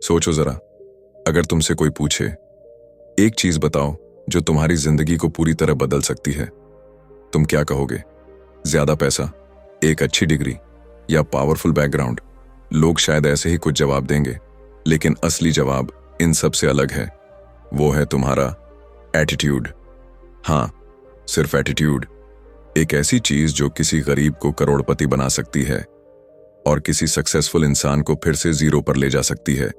सोचो जरा, अगर तुमसे कोई पूछे, एक चीज बताओ जो तुम्हारी जिंदगी को पूरी तरह बदल सकती है, तुम क्या कहोगे? ज्यादा पैसा, एक अच्छी डिग्री या पावरफुल बैकग्राउंड? लोग शायद ऐसे ही कुछ जवाब देंगे, लेकिन असली जवाब इन सब से अलग है। वो है तुम्हारा एटीट्यूड। हाँ, सिर्फ एटीट्यूड। एक ऐसी चीज जो किसी गरीब को करोड़पति बना सकती है और किसी सक्सेसफुल इंसान को फिर से जीरो पर ले जा सकती है।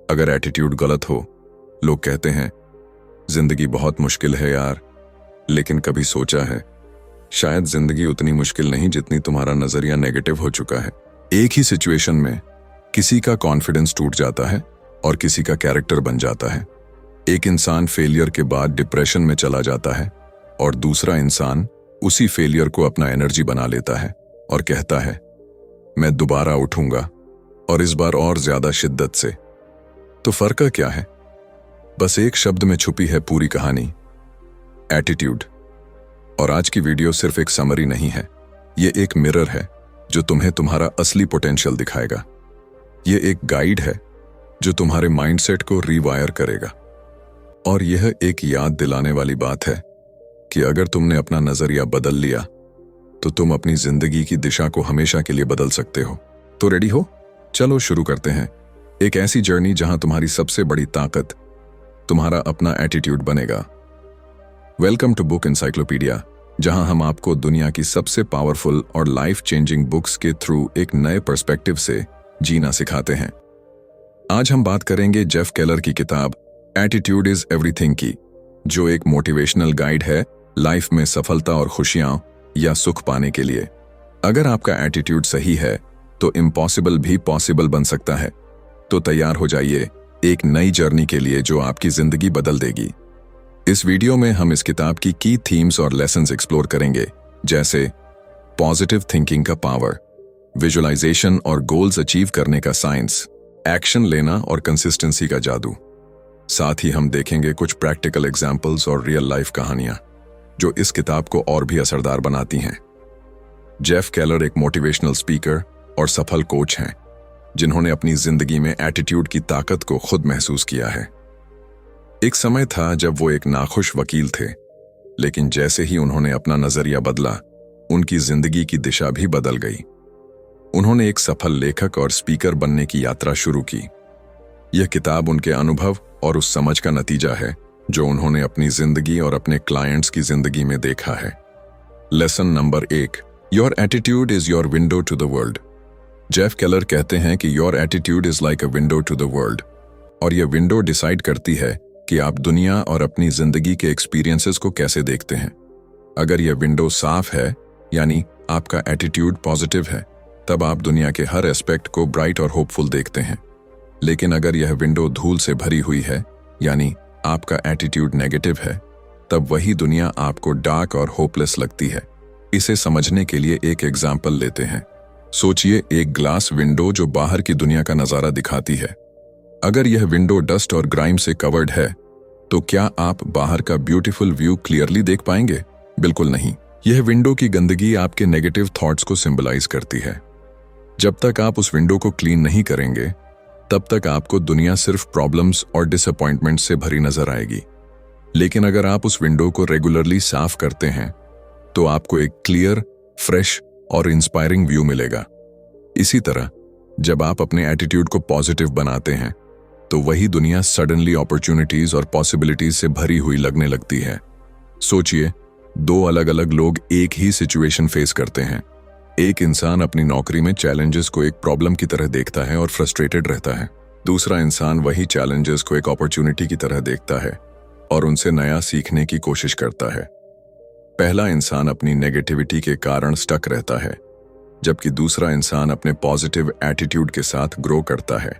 अगर एटीट्यूड गलत हो, लोग कहते हैं जिंदगी बहुत मुश्किल है यार। लेकिन कभी सोचा है, शायद जिंदगी उतनी मुश्किल नहीं जितनी तुम्हारा नजरिया नेगेटिव हो चुका है। एक ही सिचुएशन में किसी का कॉन्फिडेंस टूट जाता है और किसी का कैरेक्टर बन जाता है। एक इंसान फेलियर के बाद डिप्रेशन में चला जाता है और दूसरा इंसान उसी फेलियर को अपना एनर्जी बना लेता है और कहता है मैं दोबारा उठूंगा, और इस बार और ज्यादा शिद्दत से। तो फर्क क्या है? बस एक शब्द में छुपी है पूरी कहानी, एटीट्यूड। और आज की वीडियो सिर्फ एक समरी नहीं है, ये एक मिरर है जो तुम्हें तुम्हारा असली पोटेंशियल दिखाएगा। ये एक गाइड है जो तुम्हारे माइंडसेट को रीवायर करेगा। और यह एक याद दिलाने वाली बात है कि अगर तुमने अपना नजरिया बदल लिया तो तुम अपनी जिंदगी की दिशा को हमेशा के लिए बदल सकते हो। तो रेडी हो? चलो शुरू करते हैं एक ऐसी जर्नी जहां तुम्हारी सबसे बड़ी ताकत तुम्हारा अपना एटीट्यूड बनेगा। वेलकम टू बुक एनसाइक्लोपीडिया, जहां हम आपको दुनिया की सबसे पावरफुल और लाइफ चेंजिंग बुक्स के थ्रू एक नए पर्सपेक्टिव से जीना सिखाते हैं। आज हम बात करेंगे जेफ केलर की किताब एटीट्यूड इज एवरीथिंग की, जो एक मोटिवेशनल गाइड है लाइफ में सफलता और खुशियां या सुख पाने के लिए। अगर आपका एटीट्यूड सही है तो इम्पॉसिबल भी पॉसिबल बन सकता है। तो तैयार हो जाइए एक नई जर्नी के लिए जो आपकी जिंदगी बदल देगी। इस वीडियो में हम इस किताब की थीम्स और लेसन्स एक्सप्लोर करेंगे, जैसे पॉजिटिव थिंकिंग का पावर, विजुअलाइजेशन और गोल्स अचीव करने का साइंस, एक्शन लेना और कंसिस्टेंसी का जादू। साथ ही हम देखेंगे कुछ प्रैक्टिकल एग्जाम्पल्स और रियल लाइफ कहानियां जो इस किताब को और भी असरदार बनाती हैं। जेफ केलर एक मोटिवेशनल स्पीकर और सफल कोच हैं, जिन्होंने अपनी जिंदगी में एटीट्यूड की ताकत को खुद महसूस किया है। एक समय था जब वो एक नाखुश वकील थे, लेकिन जैसे ही उन्होंने अपना नजरिया बदला, उनकी जिंदगी की दिशा भी बदल गई। उन्होंने एक सफल लेखक और स्पीकर बनने की यात्रा शुरू की। यह किताब उनके अनुभव और उस समझ का नतीजा है जो उन्होंने अपनी जिंदगी और अपने क्लाइंट्स की जिंदगी में देखा है। Lesson number 1, your attitude is your window to the world. Jeff Keller कहते हैं कि your attitude is like a window to the world, और यह विंडो डिसाइड करती है कि आप दुनिया और अपनी जिंदगी के एक्सपीरियंसेस को कैसे देखते हैं। अगर यह विंडो साफ है, यानी आपका एटीट्यूड पॉजिटिव है, तब आप दुनिया के हर एस्पेक्ट को ब्राइट और होपफुल देखते हैं। लेकिन अगर यह विंडो धूल से भरी हुई है, यानी आपका एटीट्यूड नेगेटिव है, तब वही दुनिया आपको डार्क और होपलेस लगती है। इसे समझने के लिए एक एग्जाम्पल लेते हैं। सोचिए एक ग्लास विंडो जो बाहर की दुनिया का नजारा दिखाती है। अगर यह विंडो डस्ट और ग्राइम से कवर्ड है, तो क्या आप बाहर का ब्यूटीफुल व्यू क्लियरली देख पाएंगे? बिल्कुल नहीं। यह विंडो की गंदगी आपके नेगेटिव थॉट्स को सिंबलाइज करती है। जब तक आप उस विंडो को क्लीन नहीं करेंगे, तब तक आपको दुनिया सिर्फ प्रॉब्लम्स और डिसअपॉइंटमेंट से भरी नजर आएगी। लेकिन अगर आप उस विंडो को रेगुलरली साफ करते हैं, तो आपको एक क्लियर, फ्रेश और इंस्पायरिंग व्यू मिलेगा। इसी तरह जब आप अपने एटीट्यूड को पॉजिटिव बनाते हैं, तो वही दुनिया सडनली अपॉर्चुनिटीज और पॉसिबिलिटीज से भरी हुई लगने लगती है। सोचिए, दो अलग अलग लोग एक ही सिचुएशन फेस करते हैं। एक इंसान अपनी नौकरी में चैलेंजेस को एक प्रॉब्लम की तरह देखता है और फ्रस्ट्रेटेड रहता है। दूसरा इंसान वही चैलेंजेस को एक अपॉर्चुनिटी की तरह देखता है और उनसे नया सीखने की कोशिश करता है। पहला इंसान अपनी नेगेटिविटी के कारण स्टक रहता है, जबकि दूसरा इंसान अपने पॉजिटिव एटीट्यूड के साथ ग्रो करता है।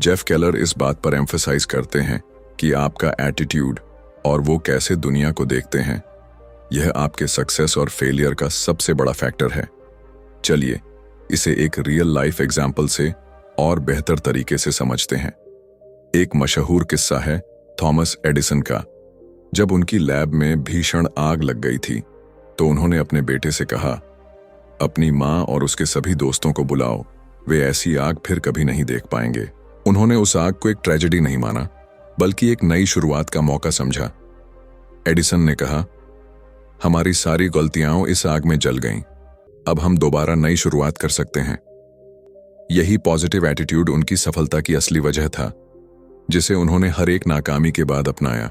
जेफ केलर इस बात पर एम्फसाइज करते हैं कि आपका एटीट्यूड और वो कैसे दुनिया को देखते हैं, यह आपके सक्सेस और फेलियर का सबसे बड़ा फैक्टर है। चलिए इसे एक रियल लाइफ एग्जाम्पल से और बेहतर तरीके से समझते हैं। एक मशहूर किस्सा है थॉमस एडिसन का। जब उनकी लैब में भीषण आग लग गई थी, तो उन्होंने अपने बेटे से कहा, अपनी माँ और उसके सभी दोस्तों को बुलाओ, वे ऐसी आग फिर कभी नहीं देख पाएंगे। उन्होंने उस आग को एक ट्रेजेडी नहीं माना, बल्कि एक नई शुरुआत का मौका समझा। एडिसन ने कहा, हमारी सारी गलतियां इस आग में जल गईं, अब हम दोबारा नई शुरुआत कर सकते हैं। यही पॉजिटिव एटीट्यूड उनकी सफलता की असली वजह था, जिसे उन्होंने हर एक नाकामी के बाद अपनाया।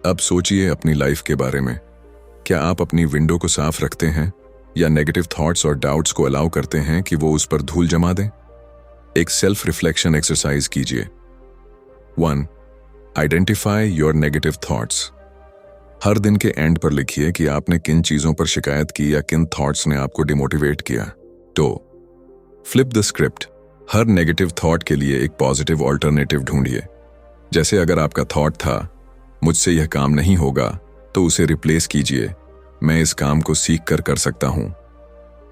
अब सोचिए अपनी लाइफ के बारे में। क्या आप अपनी विंडो को साफ रखते हैं या नेगेटिव थॉट्स और डाउट्स को अलाउ करते हैं कि वो उस पर धूल जमा दें? एक सेल्फ रिफ्लेक्शन एक्सरसाइज कीजिए। 1. Identify your negative thoughts. हर दिन के एंड पर लिखिए कि आपने किन चीजों पर शिकायत की या किन थॉट्स ने आपको डिमोटिवेट किया। 2. Flip the script. Her negative thought के लिए एक पॉजिटिव ऑल्टरनेटिव ढूंढिए। जैसे अगर आपका थॉट था, मुझसे यह काम नहीं होगा, तो उसे रिप्लेस कीजिए, मैं इस काम को सीख कर सकता हूं।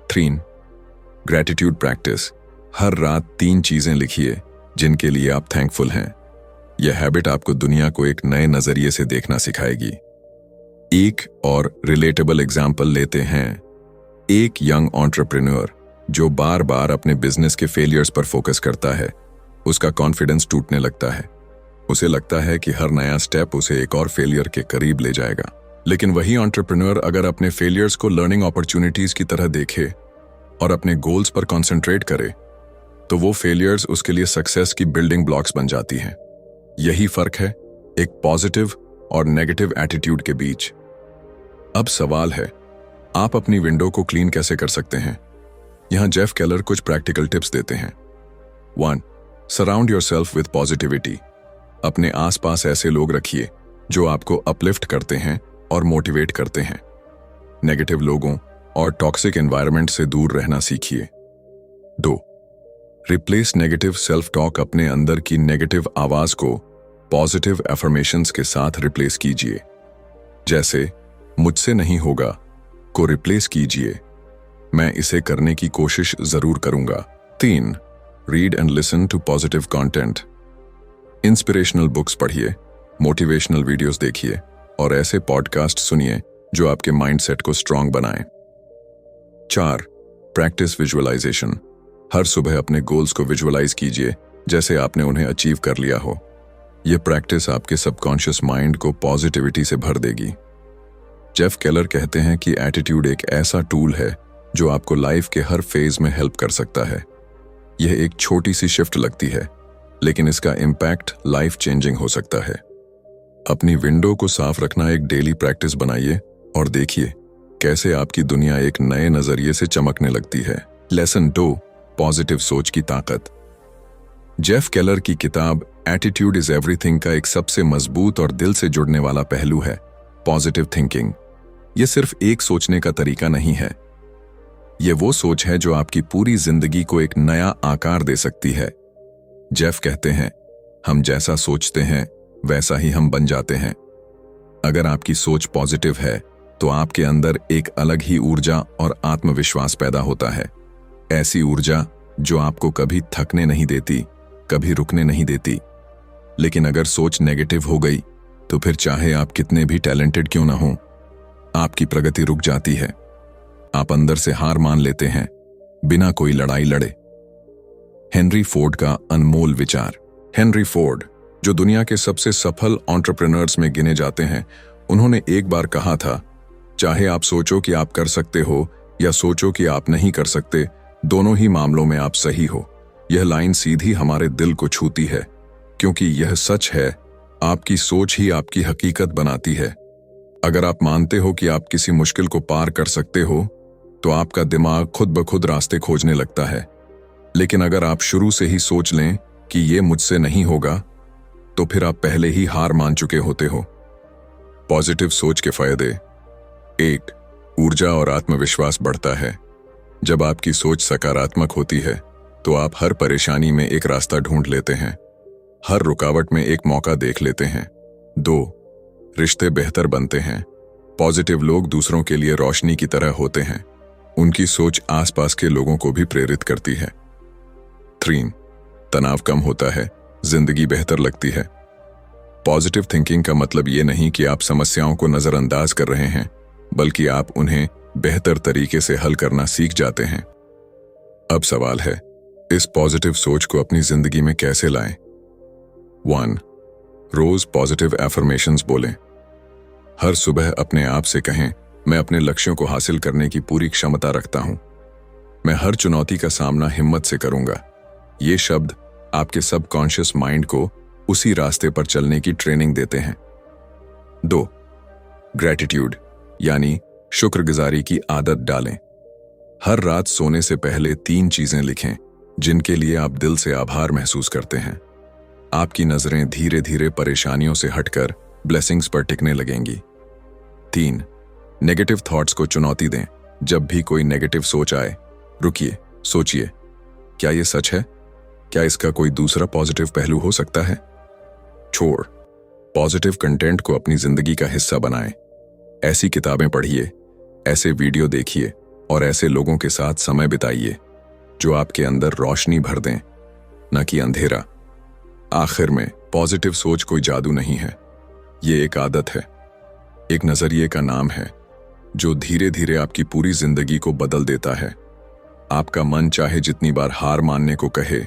3. Gratitude practice. हर रात 3 चीजें लिखिए जिनके लिए आप थैंकफुल हैं। यह हैबिट आपको दुनिया को एक नए नजरिए से देखना सिखाएगी। एक और रिलेटेबल एग्जाम्पल लेते हैं। एक यंग एंटरप्रेन्योर जो बार बार अपने बिजनेस के फेलियर्स पर फोकस करता है, उसका कॉन्फिडेंस टूटने लगता है। उसे लगता है कि हर नया स्टेप उसे एक और फेलियर के करीब ले जाएगा। लेकिन वही एंटरप्रेन्योर अगर अपने फेलियर्स को लर्निंग अपॉर्चुनिटीज की तरह देखे और अपने गोल्स पर कंसंट्रेट करे, तो वो फेलियर्स उसके लिए सक्सेस की बिल्डिंग ब्लॉक्स बन जाती हैं। यही फर्क है एक पॉजिटिव और नेगेटिव एटीट्यूड के बीच। अब सवाल है, आप अपनी विंडो को क्लीन कैसे कर सकते हैं? यहां जेफ केलर कुछ प्रैक्टिकल टिप्स देते हैं। 1. Surround yourself with positivity. अपने आसपास ऐसे लोग रखिए जो आपको अपलिफ्ट करते हैं और मोटिवेट करते हैं। नेगेटिव लोगों और टॉक्सिक एनवायरनमेंट से दूर रहना सीखिए। 2. Replace negative self talk. अपने अंदर की नेगेटिव आवाज को पॉजिटिव अफर्मेशंस के साथ रिप्लेस कीजिए। जैसे मुझसे नहीं होगा को रिप्लेस कीजिए, मैं इसे करने की कोशिश जरूर करूंगा। 3. Read and listen to positive content. Inspirational books पढ़िए, मोटिवेशनल वीडियोस देखिए और ऐसे पॉडकास्ट सुनिए जो आपके माइंडसेट को स्ट्रांग बनाएं। 4. Practice visualisation. हर सुबह अपने गोल्स को विजुअलाइज कीजिए जैसे आपने उन्हें अचीव कर लिया हो। यह प्रैक्टिस आपके सबकॉन्शियस माइंड को पॉजिटिविटी से भर देगी। जेफ केलर कहते हैं कि एटीट्यूड एक ऐसा टूल है जो आपको लाइफ के हर फेज में हेल्प कर सकता है। यह एक छोटी सी शिफ्ट लगती है, लेकिन इसका इम्पैक्ट लाइफ चेंजिंग हो सकता है। अपनी विंडो को साफ रखना एक डेली प्रैक्टिस बनाइए और देखिए कैसे आपकी दुनिया एक नए नजरिए से चमकने लगती है। लेसन 2. पॉजिटिव सोच की ताकत। जेफ केलर की किताब एटीट्यूड इज एवरीथिंग का एक सबसे मजबूत और दिल से जुड़ने वाला पहलू है पॉजिटिव थिंकिंग। यह सिर्फ एक सोचने का तरीका नहीं है, यह वो सोच है जो आपकी पूरी जिंदगी को एक नया आकार दे सकती है। जेफ कहते हैं, हम जैसा सोचते हैं वैसा ही हम बन जाते हैं। अगर आपकी सोच पॉजिटिव है तो आपके अंदर एक अलग ही ऊर्जा और आत्मविश्वास पैदा होता है। ऐसी ऊर्जा जो आपको कभी थकने नहीं देती, कभी रुकने नहीं देती। लेकिन अगर सोच नेगेटिव हो गई तो फिर चाहे आप कितने भी टैलेंटेड क्यों ना हो, आपकी प्रगति रुक जाती है। आप अंदर से हार मान लेते हैं बिना कोई लड़ाई लड़े। हेनरी फोर्ड का अनमोल विचार। हेनरी फोर्ड, जो दुनिया के सबसे सफल एंटरप्रेन्योर्स में गिने जाते हैं, उन्होंने एक बार कहा था, चाहे आप सोचो कि आप कर सकते हो या सोचो कि आप नहीं कर सकते, दोनों ही मामलों में आप सही हो। यह लाइन सीधी हमारे दिल को छूती है, क्योंकि यह सच है, आपकी सोच ही आपकी हकीकत बनाती है। अगर आप मानते हो कि आप किसी मुश्किल को पार कर सकते हो, तो आपका दिमाग खुद ब खुद रास्ते खोजने लगता है। लेकिन अगर आप शुरू से ही सोच लें कि ये मुझसे नहीं होगा, तो फिर आप पहले ही हार मान चुके होते हो। पॉजिटिव सोच के फायदे। 1. ऊर्जा और आत्मविश्वास बढ़ता है। जब आपकी सोच सकारात्मक होती है तो आप हर परेशानी में एक रास्ता ढूंढ लेते हैं, हर रुकावट में एक मौका देख लेते हैं। 2. रिश्ते बेहतर बनते हैं। पॉजिटिव लोग दूसरों के लिए रोशनी की तरह होते हैं। उनकी सोच आसपास के लोगों को भी प्रेरित करती है। 3. तनाव कम होता है, जिंदगी बेहतर लगती है। पॉजिटिव थिंकिंग का मतलब ये नहीं कि आप समस्याओं को नजरअंदाज कर रहे हैं, बल्कि आप उन्हें बेहतर तरीके से हल करना सीख जाते हैं। अब सवाल है, इस पॉजिटिव सोच को अपनी जिंदगी में कैसे लाएं? 1. रोज पॉजिटिव एफर्मेशंस बोलें। हर सुबह अपने आप से कहें, मैं अपने लक्ष्यों को हासिल करने की पूरी क्षमता रखता हूं। मैं हर चुनौती का सामना हिम्मत से करूंगा। ये शब्द आपके सबकॉन्शियस माइंड को उसी रास्ते पर चलने की ट्रेनिंग देते हैं। 2. ग्रैटिट्यूड यानी शुक्रगुजारी की आदत डालें। हर रात सोने से पहले 3 चीजें लिखें जिनके लिए आप दिल से आभार महसूस करते हैं। आपकी नजरें धीरे धीरे परेशानियों से हटकर ब्लेसिंग्स पर टिकने लगेंगी। 3. नेगेटिव थॉट्स को चुनौती दें। जब भी कोई नेगेटिव सोच आए, रुकिए, सोचिए, क्या यह सच है? क्या इसका कोई दूसरा पॉजिटिव पहलू हो सकता है? छोड़ पॉजिटिव कंटेंट को अपनी जिंदगी का हिस्सा बनाएं। ऐसी किताबें पढ़िए, ऐसे वीडियो देखिए और ऐसे लोगों के साथ समय बिताइए जो आपके अंदर रोशनी भर दें, न कि अंधेरा। आखिर में, पॉजिटिव सोच कोई जादू नहीं है, ये एक आदत है, एक नजरिए का नाम है जो धीरे धीरे आपकी पूरी जिंदगी को बदल देता है। आपका मन चाहे जितनी बार हार मानने को कहे,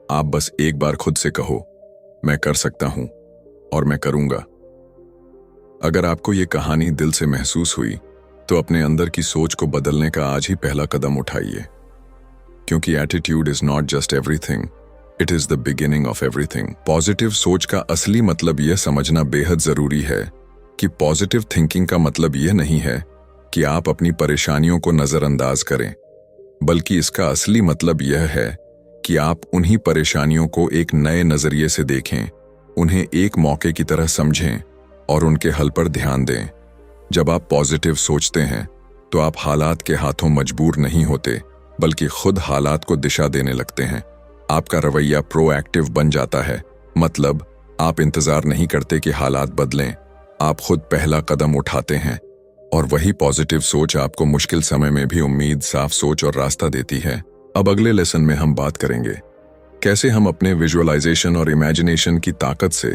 आप बस एक बार खुद से कहो, मैं कर सकता हूं और मैं करूंगा। अगर आपको ये कहानी दिल से महसूस हुई तो अपने अंदर की सोच को बदलने का आज ही पहला कदम उठाइए, क्योंकि attitude is not just everything, it is the beginning of everything. Positive सोच का असली मतलब यह समझना बेहद जरूरी है कि पॉजिटिव थिंकिंग का मतलब यह नहीं है कि आप अपनी परेशानियों को नजरअंदाज करें, बल्कि इसका असली मतलब यह है कि आप उन्हीं परेशानियों को एक नए नजरिए से देखें, उन्हें एक मौके की तरह समझें और उनके हल पर ध्यान दें। जब आप पॉजिटिव सोचते हैं तो आप हालात के हाथों मजबूर नहीं होते, बल्कि खुद हालात को दिशा देने लगते हैं। आपका रवैया प्रोएक्टिव बन जाता है, मतलब आप इंतजार नहीं करते कि हालात बदलें, आप खुद पहला कदम उठाते हैं। और वही पॉजिटिव सोच आपको मुश्किल समय में भी उम्मीद, साफ सोच और रास्ता देती है। अब अगले लेसन में हम बात करेंगे कैसे हम अपने विजुअलाइजेशन और इमेजिनेशन की ताकत से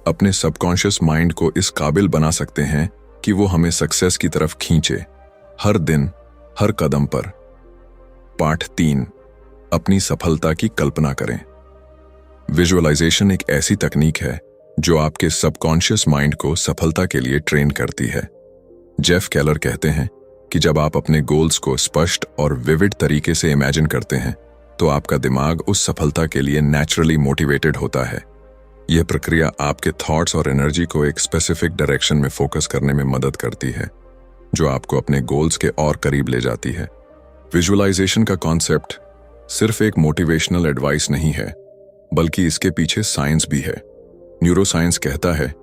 अपने सबकॉन्शियस माइंड को इस काबिल बना सकते हैं कि वो हमें सक्सेस की तरफ खींचे, हर दिन, हर कदम पर। पार्ट 3, अपनी सफलता की कल्पना करें। विजुअलाइजेशन एक ऐसी तकनीक है जो आपके सबकॉन्शियस माइंड को सफलता के लिए ट्रेन करती है। जेफ केलर कहते हैं कि जब आप अपने गोल्स को स्पष्ट और विविड तरीके से इमेजिन करते हैं तो आपका दिमाग उस सफलता के लिए नेचुरली मोटिवेटेड होता है। यह प्रक्रिया आपके थॉट्स और एनर्जी को एक स्पेसिफिक डायरेक्शन में फोकस करने में मदद करती है, जो आपको अपने गोल्स के और करीब ले जाती है। विजुअलाइजेशन का कॉन्सेप्ट सिर्फ एक मोटिवेशनल एडवाइस नहीं है, बल्कि इसके पीछे साइंस भी है। न्यूरोसाइंस कहता है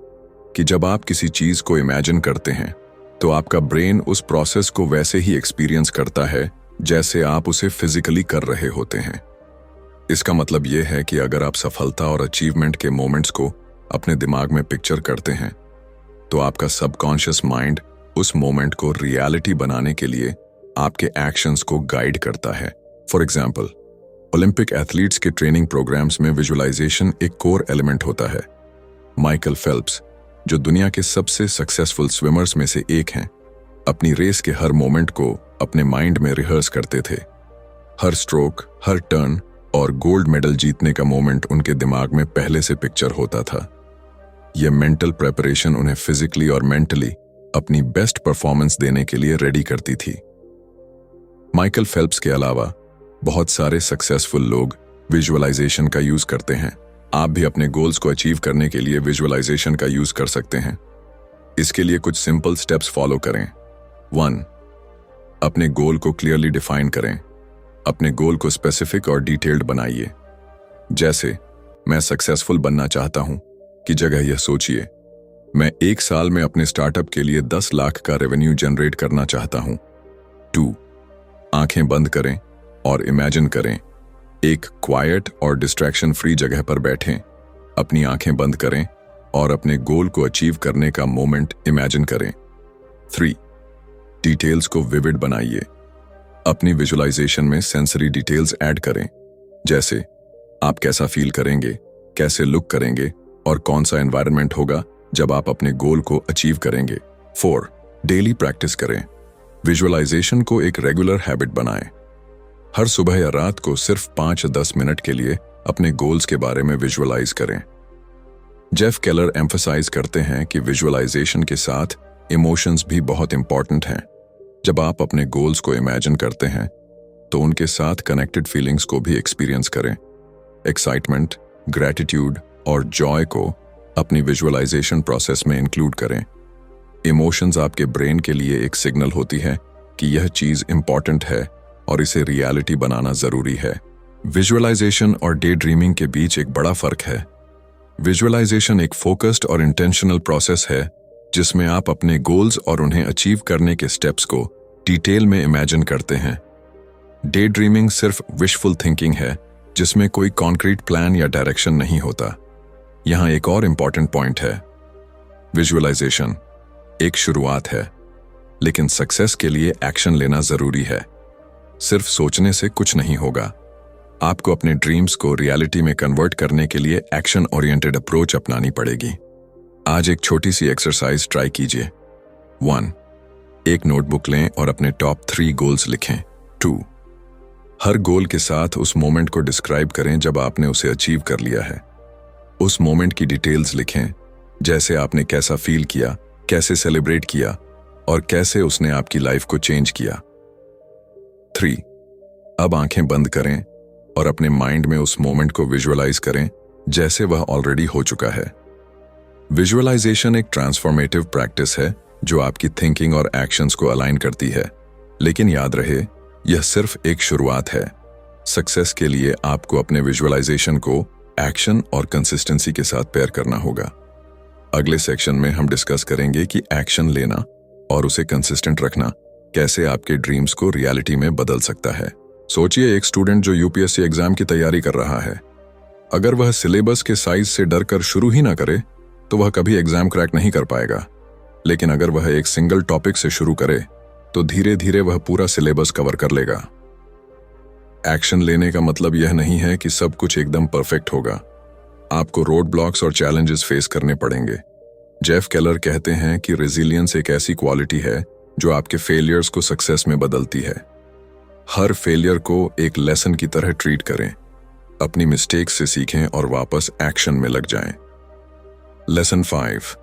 कि जब आप किसी चीज को इमेजिन करते हैं तो आपका ब्रेन उस प्रोसेस को वैसे ही एक्सपीरियंस करता है जैसे आप उसे फिजिकली कर रहे होते हैं। इसका मतलब यह है कि अगर आप सफलता और अचीवमेंट के मोमेंट्स को अपने दिमाग में पिक्चर करते हैं तो आपका सबकॉन्शियस माइंड उस मोमेंट को रियलिटी बनाने के लिए आपके एक्शंस को गाइड करता है। फॉर एग्जाम्पल, ओलंपिक एथलीट्स के ट्रेनिंग प्रोग्राम्स में विजुअलाइजेशन एक कोर एलिमेंट होता है। माइकल फेल्प्स, जो दुनिया के सबसे सक्सेसफुल स्विमर्स में से एक हैं, अपनी रेस के हर मोमेंट को अपने माइंड में रिहर्स करते थे। हर स्ट्रोक, हर टर्न और गोल्ड मेडल जीतने का मोमेंट उनके दिमाग में पहले से पिक्चर होता था। यह मेंटल प्रेपरेशन उन्हें फिजिकली और मेंटली अपनी बेस्ट परफॉर्मेंस देने के लिए रेडी करती थी। माइकल फेल्प्स के अलावा बहुत सारे सक्सेसफुल लोग विजुअलाइजेशन का यूज करते हैं। आप भी अपने गोल्स को अचीव करने के लिए विजुअलाइजेशन का यूज कर सकते हैं। इसके लिए कुछ सिंपल स्टेप्स फॉलो करें। 1. अपने गोल को क्लियरली डिफाइन करें। अपने गोल को स्पेसिफिक और डिटेल्ड बनाइए। जैसे, मैं सक्सेसफुल बनना चाहता हूं की जगह यह सोचिए, मैं 1 साल में अपने स्टार्टअप के लिए 10 लाख का रेवेन्यू जनरेट करना चाहता हूं। 2. आंखें बंद करें और इमेजिन करें। एक क्वाइट और डिस्ट्रैक्शन फ्री जगह पर बैठें, अपनी आंखें बंद करें और अपने गोल को अचीव करने का मोमेंट इमेजिन करें। 3. डिटेल्स को विविड बनाइए। अपनी विजुअलाइजेशन में सेंसरी डिटेल्स ऐड करें, जैसे आप कैसा फील करेंगे, कैसे लुक करेंगे और कौन सा एनवायरनमेंट होगा जब आप अपने गोल को अचीव करेंगे। 4. डेली प्रैक्टिस करें। विजुअलाइजेशन को एक रेगुलर हैबिट बनाएं। हर सुबह या रात को सिर्फ 5-10 मिनट के लिए अपने गोल्स के बारे में विजुअलाइज करें। जेफ केलर एम्फसाइज करते हैं कि विजुअलाइजेशन के साथ इमोशंस भी बहुत इंपॉर्टेंट हैं। जब आप अपने गोल्स को इमेजिन करते हैं तो उनके साथ कनेक्टेड फीलिंग्स को भी एक्सपीरियंस करें। एक्साइटमेंट, ग्रैटिट्यूड और जॉय को अपनी विजुअलाइजेशन प्रोसेस में इंक्लूड करें। इमोशंस आपके ब्रेन के लिए एक सिग्नल होती है कि यह चीज इंपॉर्टेंट है और इसे रियलिटी बनाना जरूरी है। विजुअलाइजेशन और डे ड्रीमिंग के बीच एक बड़ा फर्क है। विजुअलाइजेशन एक फोकस्ड और इंटेंशनल प्रोसेस है जिसमें आप अपने गोल्स और उन्हें अचीव करने के स्टेप्स को डिटेल में इमेजिन करते हैं। डे ड्रीमिंग सिर्फ विशफुल थिंकिंग है जिसमें कोई कॉन्क्रीट प्लान या डायरेक्शन नहीं होता। यहां एक और इंपॉर्टेंट पॉइंट है। विजुअलाइजेशन एक शुरुआत है, लेकिन सक्सेस के लिए एक्शन लेना जरूरी है। सिर्फ सोचने से कुछ नहीं होगा। आपको अपने ड्रीम्स को रियलिटी में कन्वर्ट करने के लिए एक्शन ओरिएंटेड अप्रोच अपनानी पड़ेगी। आज एक छोटी सी एक्सरसाइज ट्राई कीजिए। 1. एक नोटबुक लें और अपने टॉप 3 गोल्स लिखें। 2. हर गोल के साथ उस मोमेंट को डिस्क्राइब करें जब आपने उसे अचीव कर लिया है। उस मोमेंट की डिटेल्स लिखें, जैसे आपने कैसा फील किया, कैसे सेलिब्रेट किया और कैसे उसने आपकी लाइफ को चेंज किया। 3. अब आंखें बंद करें और अपने माइंड में उस मोमेंट को विजुअलाइज करें जैसे वह ऑलरेडी हो चुका है। विजुअलाइजेशन एक ट्रांसफॉर्मेटिव प्रैक्टिस है जो आपकी थिंकिंग और एक्शंस को अलाइन करती है, लेकिन याद रहे यह सिर्फ एक शुरुआत है। सक्सेस के लिए आपको अपने विजुअलाइजेशन को एक्शन और कंसिस्टेंसी के साथ पेयर करना होगा। अगले सेक्शन में हम डिस्कस करेंगे कि एक्शन लेना और उसे कंसिस्टेंट रखना कैसे आपके ड्रीम्स को रियलिटी में बदल सकता है। सोचिए, एक स्टूडेंट जो यूपीएससी एग्जाम की तैयारी कर रहा है, अगर वह सिलेबस के साइज से डर कर शुरू ही ना करे तो वह कभी एग्जाम क्रैक नहीं कर पाएगा। लेकिन अगर वह एक सिंगल टॉपिक से शुरू करे तो धीरे धीरे वह पूरा सिलेबस कवर कर लेगा। एक्शन लेने का मतलब यह नहीं है कि सब कुछ एकदम परफेक्ट होगा। आपको रोड ब्लॉक्स और चैलेंजेस फेस करने पड़ेंगे। जेफ केलर कहते हैं कि रेजिलियंस एक ऐसी क्वालिटी है जो आपके फेलियर्स को सक्सेस में बदलती है। हर फेलियर को एक लेसन की तरह ट्रीट करें, अपनी मिस्टेक्स से सीखें और वापस एक्शन में लग जाएं। Lesson 5.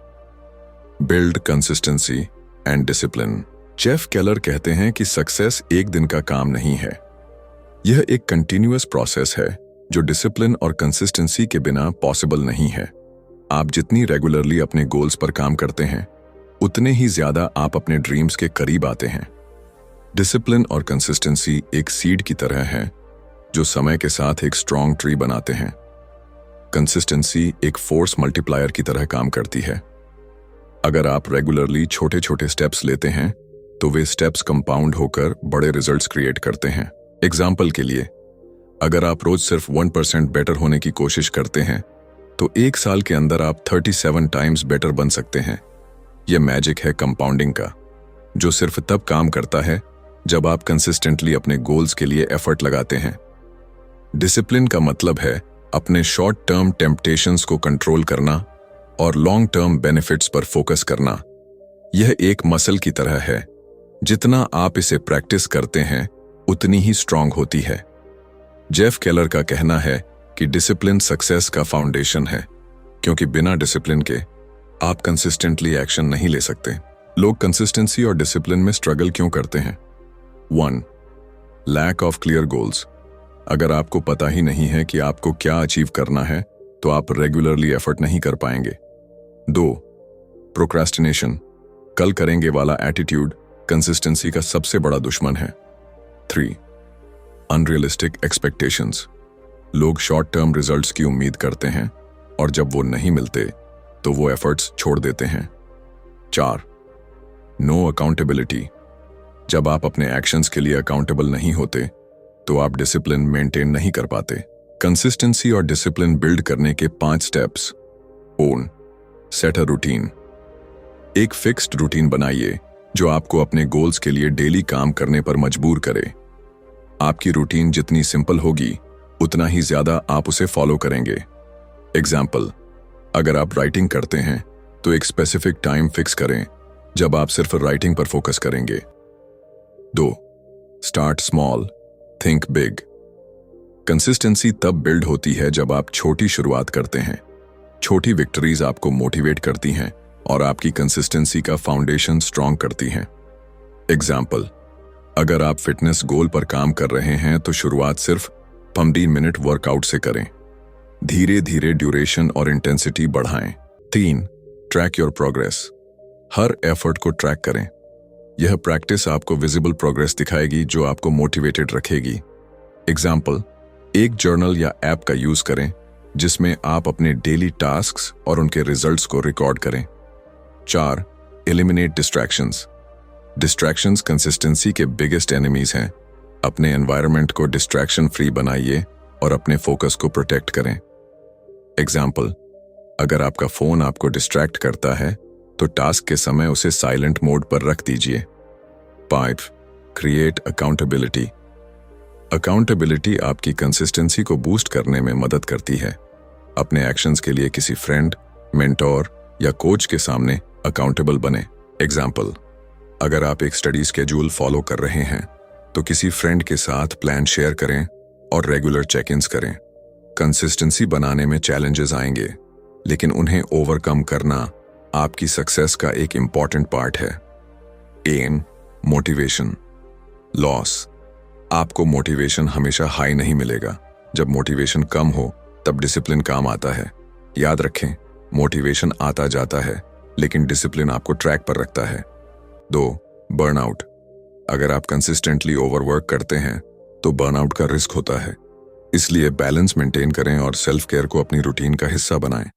Build consistency and discipline. Jeff Keller कहते हैं कि सक्सेस एक दिन का काम नहीं है। यह एक कंटिन्यूअस प्रोसेस है जो डिसिप्लिन और कंसिस्टेंसी के बिना पॉसिबल नहीं है। आप जितनी रेगुलरली अपने गोल्स पर काम करते हैं, उतने ही ज्यादा आप अपने ड्रीम्स के करीब आते हैं। डिसिप्लिन और कंसिस्टेंसी एक सीड की तरह है जो समय के साथ एक स्ट्रॉन्ग ट्री बनाते हैं। कंसिस्टेंसी एक फोर्स मल्टीप्लायर की तरह काम करती है। अगर आप रेगुलरली छोटे छोटे स्टेप्स लेते हैं तो वे स्टेप्स कंपाउंड होकर बड़े रिजल्ट्स क्रिएट करते हैं। एग्जाम्पल के लिए, अगर आप रोज सिर्फ 1% बेटर होने की कोशिश करते हैं तो 1 साल के अंदर आप 37 टाइम्स बेटर बन सकते हैं। यह मैजिक है कंपाउंडिंग का, जो सिर्फ तब काम करता है जब आप कंसिस्टेंटली अपने गोल्स के लिए एफर्ट लगाते हैं। डिसिप्लिन का मतलब है अपने शॉर्ट टर्म टेम्पटेशंस को कंट्रोल करना और लॉन्ग टर्म बेनिफिट्स पर फोकस करना। यह एक मसल की तरह है, जितना आप इसे प्रैक्टिस करते हैं उतनी ही स्ट्रांग होती है। जेफ केलर का कहना है कि डिसिप्लिन सक्सेस का फाउंडेशन है, क्योंकि बिना डिसिप्लिन के आप कंसिस्टेंटली एक्शन नहीं ले सकते। लोग कंसिस्टेंसी और डिसिप्लिन में स्ट्रगल क्यों करते हैं? 1. Lack of clear goals. अगर आपको पता ही नहीं है कि आपको क्या अचीव करना है तो आप रेगुलरली एफर्ट नहीं कर पाएंगे। 2. प्रोक्रेस्टिनेशन। कल करेंगे वाला एटीट्यूड कंसिस्टेंसी का सबसे बड़ा दुश्मन है। 3. Unrealistic expectations. लोग शॉर्ट टर्म रिजल्ट्स की उम्मीद करते हैं और जब वो नहीं मिलते तो वो एफर्ट्स छोड़ देते हैं। 4. No accountability. जब आप अपने एक्शंस के लिए अकाउंटेबल नहीं होते तो आप डिसिप्लिन मेंटेन नहीं कर पाते। कंसिस्टेंसी और डिसिप्लिन बिल्ड करने के 5 steps. Own, set a routine. एक फिक्स्ड रूटीन बनाइए जो आपको अपने गोल्स के लिए डेली काम करने पर मजबूर करे। आपकी रूटीन जितनी सिंपल होगी उतना ही ज्यादा आप उसे फॉलो करेंगे। एग्जाम्पल, अगर आप राइटिंग करते हैं तो एक स्पेसिफिक टाइम फिक्स करें जब आप सिर्फ राइटिंग पर फोकस करेंगे। 2. Start small. Think big. Consistency तब बिल्ड होती है जब आप छोटी शुरुआत करते हैं। छोटी विक्ट्रीज आपको मोटिवेट करती हैं और आपकी कंसिस्टेंसी का फाउंडेशन स्ट्रांग करती हैं। एग्जाम्पल, अगर आप फिटनेस गोल पर काम कर रहे हैं तो शुरुआत सिर्फ 15 मिनट वर्कआउट से करें। धीरे धीरे ड्यूरेशन और इंटेंसिटी बढ़ाएं। 3. Track your progress. Her effort को ट्रैक करें। यह प्रैक्टिस आपको विजिबल प्रोग्रेस दिखाएगी जो आपको मोटिवेटेड रखेगी। एग्जाम्पल, एक जर्नल या ऐप का यूज करें जिसमें आप अपने डेली टास्क्स और उनके रिजल्ट्स को रिकॉर्ड करें। 4. Eliminate distractions. डिस्ट्रैक्शंस कंसिस्टेंसी के बिगेस्ट एनिमीज हैं। अपने एनवायरनमेंट को डिस्ट्रैक्शन फ्री बनाइए और अपने फोकस को प्रोटेक्ट करें। एग्जाम्पल, अगर आपका फोन आपको डिस्ट्रैक्ट करता है तो टास्क के समय उसे साइलेंट मोड पर रख दीजिए। 5. Create accountability. अकाउंटेबिलिटी आपकी कंसिस्टेंसी को बूस्ट करने में मदद करती है। अपने एक्शंस के लिए किसी फ्रेंड, मेंटोर या कोच के सामने अकाउंटेबल बने। एग्जाम्पल, अगर आप एक स्टडी स्केड्यूल फॉलो कर रहे हैं तो किसी फ्रेंड के साथ प्लान शेयर करें और रेगुलर चेक इन्स करें। कंसिस्टेंसी बनाने में चैलेंजेस आएंगे, लेकिन उन्हें ओवरकम करना आपकी सक्सेस का एक इंपॉर्टेंट पार्ट है। M, motivation. लॉस। आपको मोटिवेशन हमेशा हाई नहीं मिलेगा। जब मोटिवेशन कम हो तब डिसिप्लिन काम आता है। याद रखें, मोटिवेशन आता जाता है लेकिन डिसिप्लिन आपको ट्रैक पर रखता है। 2. बर्नआउट। अगर आप कंसिस्टेंटली ओवरवर्क करते हैं तो बर्नआउट का रिस्क होता है, इसलिए बैलेंस मेंटेन करें और सेल्फ केयर को अपनी रूटीन का हिस्सा बनाएं।